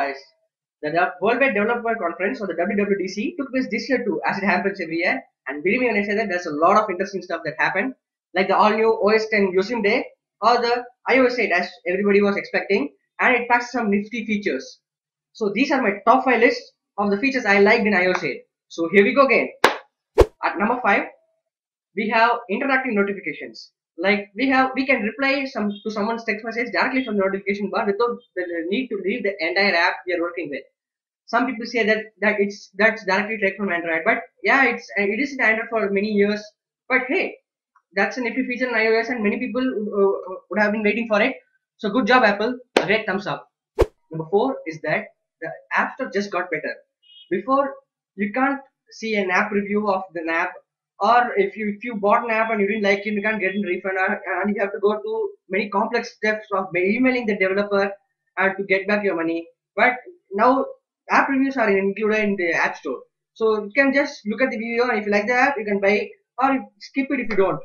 guys. The Worldwide Developer Conference or the WWDC took place this year too, as it happens every year. And believe me when I say that there's a lot of interesting stuff that happened, like the all-new OS 10 Yosemite or the iOS 8 as everybody was expecting, and it packs some nifty features. So these are my top 5 lists of the features I liked in iOS 8. So here we go again. At number 5, we have interactive notifications. Like we can reply to someone's text message directly from the notification bar without the need to leave the entire app we are working with. Some people say that's directly taken from Android, but yeah, it is in Android for many years. But hey, that's a nifty feature in iOS, and many people would have been waiting for it. So good job, Apple. A great thumbs up. Number 4 is that the App Store just got better. Before, you can't see an app review of the app, or if you bought an app and you didn't like it, you can't get a refund, and you have to go to many complex steps of emailing the developer and to get back your money. But now app reviews are included in the App Store, so you can just look at the video, and if you like the app, you can buy it, or you skip it if you don't.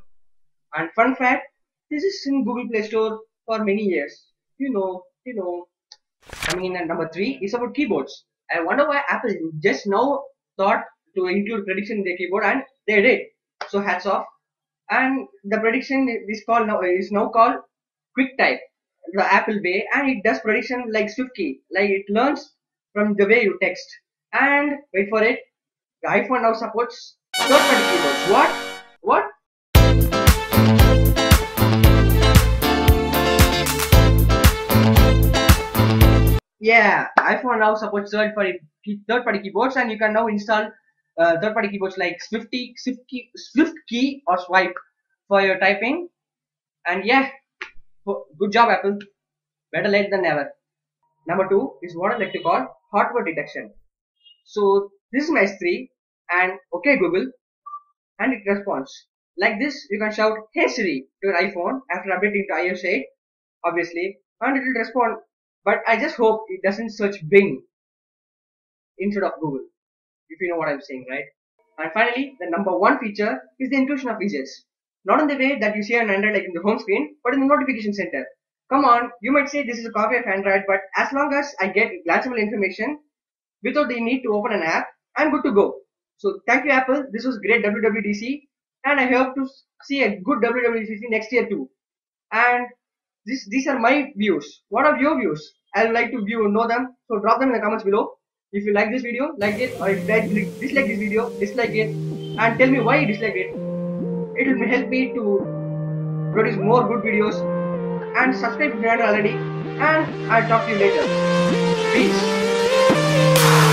And fun fact, this is in Google Play Store for many years. You know. Coming in at number 3 is about keyboards. I wonder why Apple just now thought to include prediction in their keyboard, and they did. So hats off. And the prediction is now called QuickType, the Apple way, and it does prediction like SwiftKey, like it learns from the way you text. And wait for it, the iPhone now supports third-party keyboards. What? Yeah, iPhone now supports third-party keyboards, and you can now install third-party keyboards like SwiftKey or Swipe for your typing. And yeah, good job, Apple. Better late than never. Number 2 is what I like to call hardware detection. So this is my S3, and okay Google, and it responds. Like this, you can shout "Hey Siri" to your iPhone after updating to iOS 8, obviously, and it will respond. But I just hope it doesn't search Bing instead of Google, if you know what I'm saying, right? And finally, the number 1 feature is the inclusion of widgets. Not in the way that you see on Android like in the home screen, but in the notification center. Come on, you might say this is a copy of Android, but as long as I get glanceable information without the need to open an app, I'm good to go. So thank you, Apple. This was great WWDC, and I hope to see a good WWDC next year too. And these are my views. What are your views? I would like to know them. So drop them in the comments below. If you like this video, like it, or if you dislike this video, dislike it, and tell me why you dislike it. It will help me to produce more good videos. And subscribe if you haven't already. And I'll talk to you later. Peace.